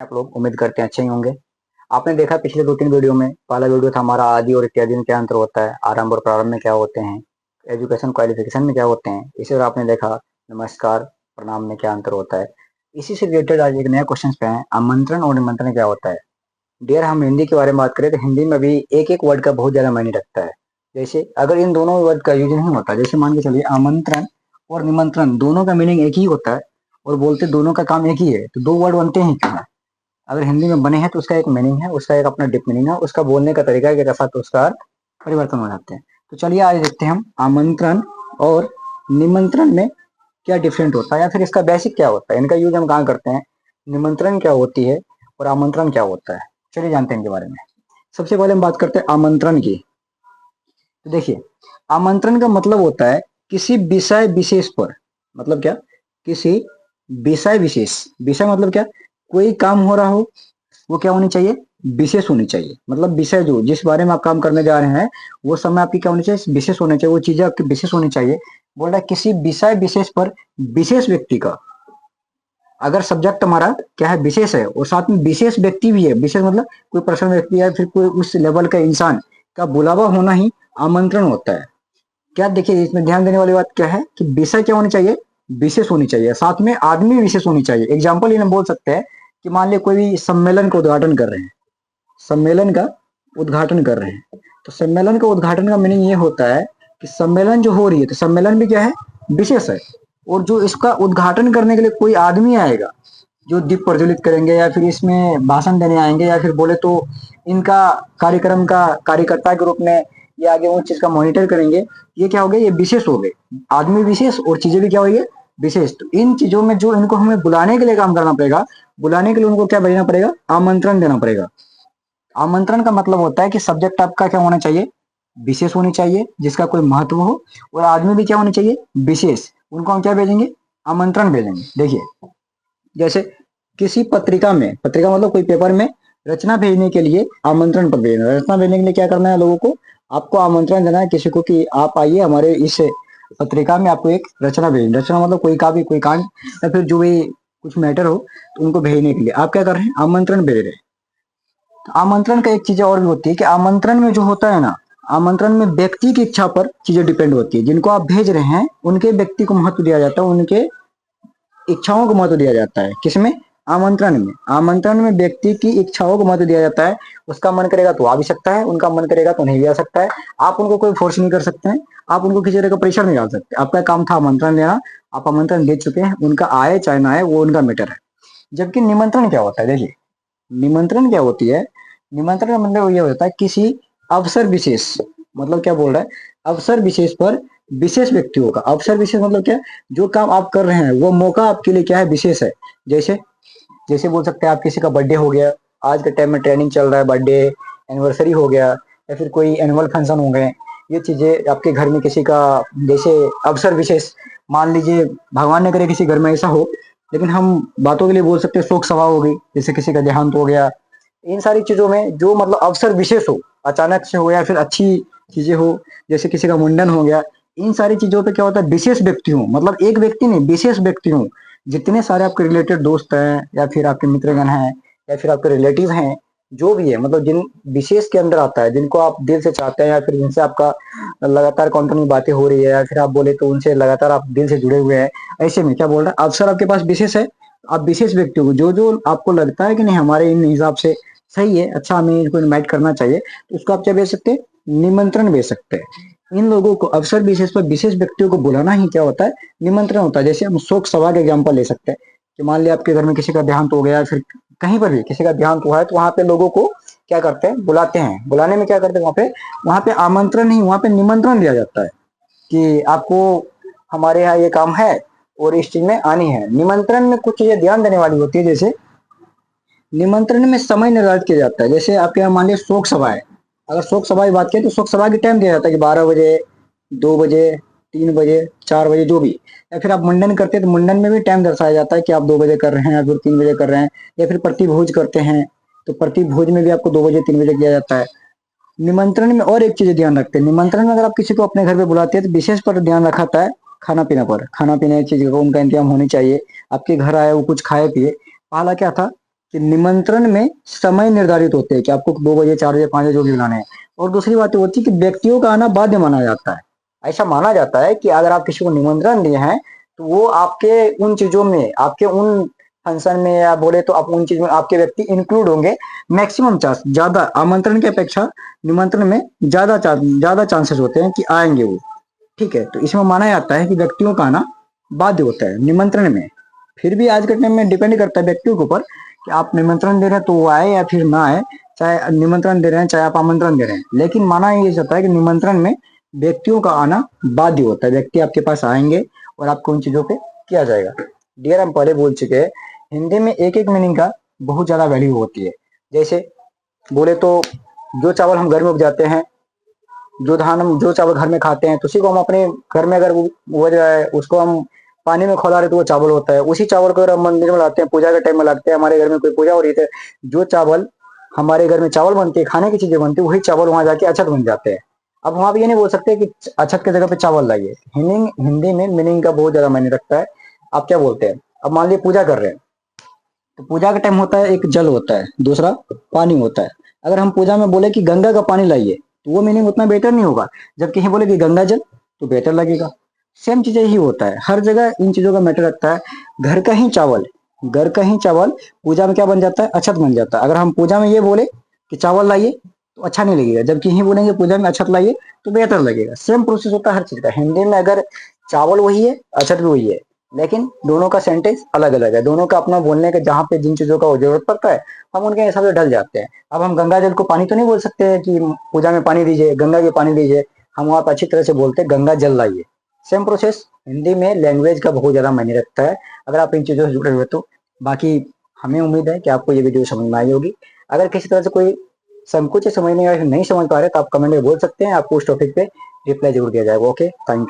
आप लोग उम्मीद करते हैं अच्छे ही होंगे। आपने देखा पिछले 2-3 वीडियो में, पहला वीडियो था हमारा आदि और इत्यादि में क्या अंतर होता है, आरंभ और प्रारंभ में क्या होते हैं, एजुकेशन क्वालिफिकेशन में क्या होते हैं। इसी तरह आपने देखा नमस्कार प्रणाम में क्या अंतर होता है। इसी से रिलेटेड आज एक नया क्वेश्चन पे हैं, आमंत्रण और निमंत्रण क्या होता है। डियर, हम हिंदी के बारे में बात करें तो हिंदी में भी एक एक वर्ड का बहुत ज्यादा मायने रखता है। जैसे अगर इन दोनों वर्ड का यूज नहीं होता, जैसे मान के चलिए आमंत्रण और निमंत्रण दोनों का मीनिंग एक ही होता है और बोलते दोनों का काम एक ही है, तो दो वर्ड बनते हैं क्यों। अगर हिंदी में बने हैं तो उसका एक मीनिंग है, उसका एक अपना डीप मीनिंग है, उसका बोलने का तरीका के साथ उसका अर्थ परिवर्तन हो जाते हैं। तो चलिए आज देखते हैं हम आमंत्रण और निमंत्रण में क्या डिफरेंट होता है या फिर इसका बेसिक क्या होता है, इनका यूज हम कहाँ करते हैं, निमंत्रण क्या होती है और आमंत्रण क्या होता है। चलिए जानते हैं इनके बारे में। सबसे पहले हम बात करते हैं आमंत्रण की। तो देखिए, आमंत्रण का मतलब होता है किसी विषय विशेष पर, मतलब क्या, किसी विषय विशेष, विषय मतलब क्या, कोई काम हो रहा हो वो क्या होनी चाहिए, विशेष होनी चाहिए। मतलब विषय जो जिस बारे में आप काम करने जा रहे हैं वो समय आपकी क्या होनी चाहिए, विशेष होनी चाहिए, वो चीजें आपकी विशेष होनी चाहिए। बोल रहा है किसी विषय विशेष पर विशेष व्यक्ति का, अगर सब्जेक्ट हमारा क्या है, विशेष है और साथ में विशेष व्यक्ति भी है, विशेष मतलब कोई पर्सन व्यक्ति है फिर कोई उस लेवल का इंसान का बुलावा होना ही आमंत्रण होता है। क्या देखिए, इसमें ध्यान देने वाली बात क्या है कि विषय क्या होनी चाहिए, विशेष होनी चाहिए, साथ में आदमी विशेष होनी चाहिए। एग्जाम्पल इन्हें बोल सकते हैं कि मान लिया कोई भी सम्मेलन का उद्घाटन कर रहे हैं, सम्मेलन का उद्घाटन कर रहे हैं, तो सम्मेलन का उद्घाटन का मीनिंग ये होता है कि सम्मेलन जो हो रही है तो सम्मेलन भी क्या है, विशेष है। और जो इसका उद्घाटन करने के लिए कोई आदमी आएगा जो दीप प्रज्वलित करेंगे या फिर इसमें भाषण देने आएंगे या फिर बोले तो इनका कार्यक्रम का कार्यकर्ता के रूप में ये आगे उस चीज का मॉनिटर करेंगे, ये क्या हो गए, ये विशेष हो गए, आदमी विशेष और चीजें भी क्या हो गई विशेष। तो इन चीजों में जो इनको हमें बुलाने के लिए काम करना पड़ेगा, बुलाने के लिए उनको क्या भेजना पड़ेगा, आमंत्रण देना पड़ेगा। आमंत्रण का मतलब होता है कि सब्जेक्ट आपका क्या होना चाहिए, विशेष होनी चाहिए जिसका कोई महत्व हो, और आदमी भी क्या होनी चाहिए, विशेष। उनको हम क्या भेजेंगे, आमंत्रण भेजेंगे। देखिए, जैसे किसी पत्रिका में, पत्रिका मतलब कोई पेपर में रचना भेजने के लिए आमंत्रण पत्र भेजना, रचना भेजने के लिए क्या करना है, लोगों को आपको आमंत्रण देना है किसी को कि आप आइए हमारे इस पत्रिका में आपको एक रचना भेजना। रचना मतलब कोई का भी कोई कांड या फिर जो भी कुछ मैटर हो तो उनको भेजने के लिए आप क्या कर रहे हैं, आमंत्रण भेज रहे हैं। तो आमंत्रण का एक चीज और भी होती है कि आमंत्रण में जो होता है ना, आमंत्रण में व्यक्ति की इच्छा पर चीजें डिपेंड होती है। जिनको आप भेज रहे हैं उनके व्यक्ति को महत्व दिया जाता है, उनके इच्छाओं को महत्व दिया जाता है। किसमें, आमंत्रण में। आमंत्रण में व्यक्ति की इच्छाओं को महत्व दिया जाता है। उसका मन करेगा तो आ भी सकता है, उनका मन करेगा तो नहीं भी आ सकता है। आप उनको कोई फोर्स नहीं कर सकते हैं, आप उनको किसी तरह का प्रेशर नहीं डाल सकते। आपका काम था आमंत्रण देना, आप आमंत्रण दे चुके हैं, उनका आए चाहे ना आए वो उनका मैटर है। जबकि निमंत्रण क्या होता है, देखिए निमंत्रण क्या होती है, निमंत्रण का मतलब ये होता है किसी अवसर विशेष, मतलब क्या बोल रहा है, अवसर विशेष पर विशेष व्यक्तियों का। अवसर विशेष मतलब क्या, जो काम आप कर रहे हैं वो मौका आपके लिए क्या है, विशेष है। जैसे जैसे बोल सकते हैं आप किसी का बर्थडे हो गया, आज के टाइम में ट्रेनिंग चल रहा है, बर्थडे एनिवर्सरी हो गया या फिर कोई एनुअल फंक्शन हो गए, ये चीजें आपके घर में किसी का जैसे अवसर विशेष, मान लीजिए भगवान न करे किसी घर में ऐसा हो, लेकिन हम बातों के लिए बोल सकते हैं शोक सभा हो गई, जैसे किसी का देहांत हो गया। इन सारी चीजों में जो मतलब अवसर विशेष हो, अचानक से हो या फिर अच्छी चीजें हो, जैसे किसी का मुंडन हो गया, इन सारी चीजों पे क्या होता है, विशेष व्यक्ति हूँ, मतलब एक व्यक्ति नहीं, विशेष व्यक्ति हूँ। जितने सारे आपके रिलेटेड दोस्त हैं या फिर आपके मित्रगण हैं या फिर आपके रिलेटिव हैं, जो भी है, मतलब जिन विशेष के अंदर आता है, जिनको आप दिल से चाहते हैं या फिर जिनसे आपका लगातार कॉन्टिन्यू बातें हो रही है या फिर आप बोले तो उनसे लगातार आप दिल से जुड़े हुए हैं, ऐसे में क्या बोल रहा है, अवसर आपके पास विशेष है। आप विशेष व्यक्ति को जो जो आपको लगता है कि नहीं हमारे इन हिसाब से सही है, अच्छा हमें इनको इनवाइट करना चाहिए, तो उसको आप क्या भेज सकते हैं, निमंत्रण भेज सकते हैं। इन लोगों को अवसर विशेष पर विशेष व्यक्तियों को बुलाना ही क्या होता है, निमंत्रण होता है। जैसे हम शोक सभा का एग्जाम्पल ले सकते हैं कि मान लिया आपके घर में किसी का देहांत हो गया, फिर कहीं पर भी किसी का देहांत हुआ है, तो वहां पे लोगों को क्या करते हैं, बुलाते हैं। बुलाने में क्या करते हैं, वहां पे आमंत्रण नहीं, वहां पे निमंत्रण दिया जाता है कि आपको हमारे यहाँ ये काम है और इस चीज में आनी है। निमंत्रण में कुछ चीजें ध्यान देने वाली होती है, जैसे निमंत्रण में समय निर्धारित किया जाता है। जैसे आपके यहाँ मान लीजिए शोक सभा है, अगर शोक सभा की बात करें तो शोक सभा की टाइम दिया जाता है कि 12 बजे, 2 बजे, 3 बजे, 4 बजे, जो भी। या फिर आप मुंडन करते हैं तो मुंडन में भी टाइम दर्शाया जाता है कि आप 2 बजे कर रहे हैं या फिर 3 बजे कर रहे हैं। या फिर प्रतिभोज करते हैं तो प्रतिभोज में भी आपको 2 बजे 3 बजे किया जाता है। निमंत्रण में और एक चीज ध्यान रखते हैं, निमंत्रण में अगर आप किसी को अपने घर पे बुलाते हैं तो विशेष पर ध्यान रखा जाता है खाना पीना पर। खाना पीने की चीज का उनका इंतजाम होनी चाहिए, आपके घर आए वो कुछ खाए पिए। पहला क्या था कि निमंत्रण में समय निर्धारित होते हैं कि आपको 2 बजे 4 बजे 5 बजे जो भी बुलाना है। और दूसरी बात ये होती है कि व्यक्तियों का आना बाध्य माना जाता है। ऐसा माना जाता है कि अगर आप किसी को निमंत्रण दिए हैं तो वो आपके उन चीजों में, आपके उन फंक्शन में, या बोले तो आप उन चीज में आपके व्यक्ति इंक्लूड होंगे। मैक्सिमम चांस, ज्यादा आमंत्रण की अपेक्षा निमंत्रण में ज्यादा चांसेस होते हैं कि आएंगे वो। ठीक है, तो इसमें माना जाता है कि व्यक्तियों का आना बाध्य होता है निमंत्रण में। फिर भी आज के टाइम में डिपेंड करता है व्यक्तियों के ऊपर कि आप निमंत्रण दे रहे हैं तो वो आए या फिर ना आए। चाहे निमंत्रण दे रहे हैं चाहे आप आमंत्रण दे रहे हैं, लेकिन माना ये जाता है कि निमंत्रण में व्यक्तियों का आना बाध्य होता है। व्यक्ति आपके पास आएंगे और आपको उन चीजों पे किया जाएगा। डियर, हम पहले बोल चुके हैं, हिंदी में एक एक मीनिंग का बहुत ज्यादा वैल्यू होती है। जैसे बोले तो जो चावल हम घर में उपजाते हैं, जो धान हम जो चावल घर में खाते हैं, तो उसी को हम अपने घर में अगर वो जो है उसको हम पानी में खौला रहे तो वो चावल होता है। उसी चावल को अगर हम मंदिर में लाते हैं, पूजा के टाइम में लाते हैं, हमारे घर में कोई पूजा हो रही है, जो चावल हमारे घर में चावल बनते हैं, खाने की चीजें बनती है, वही चावल वहां जाके अछत बन जाते हैं। अब वहां पे ये नहीं बोल सकते कि अछत की जगह पे चावल लाइए। हिंदी में मीनिंग का बहुत ज्यादा मायने रखता है। आप क्या बोलते हैं, अब मान लीजिए पूजा कर रहे हैं, तो पूजा का टाइम होता है, एक जल होता है, दूसरा पानी होता है। अगर हम पूजा में बोले कि गंगा का पानी लाइए तो वो मीनिंग उतना बेटर नहीं होगा, जबकि यही बोले कि गंगा जल तो बेटर लगेगा। सेम चीजें ही होता है, हर जगह इन चीजों का मैटर रखता है। घर का ही चावल घर का ही चावल पूजा में क्या बन जाता है, अछत बन जाता है। अगर हम पूजा में ये बोले कि चावल लाइए तो अच्छा नहीं लगेगा, जबकि यही बोलेंगे पूजा में अछत लाइए तो बेहतर लगेगा। सेम प्रोसेस होता है हर चीज का। हिंदी में अगर चावल वही है, अछत भी वही है, लेकिन दोनों का सेंटेंस अलग अलग है। दोनों का अपना बोलने के जहाँ पे जिन चीजों का जरूरत पड़ता है हम उनके हिसाब से ढल जाते हैं। अब हम गंगा जल को पानी तो नहीं बोल सकते कि पूजा में पानी दीजिए, गंगा के पानी दीजिए। हम वहां पर अच्छी तरह से बोलते हैं गंगा जल लाइए। सेम प्रोसेस हिंदी में लैंग्वेज का बहुत ज्यादा मायने रखता है, अगर आप इन चीजों से जुड़े हुए तो। बाकी हमें उम्मीद है कि आपको ये वीडियो समझ में आई होगी। अगर किसी तरह से कोई संकोच है समझने या नहीं समझ पा रहे तो आप कमेंट में बोल सकते हैं, आपको उस टॉपिक पे रिप्लाई जरूर दिया जाएगा। Okay, thank you.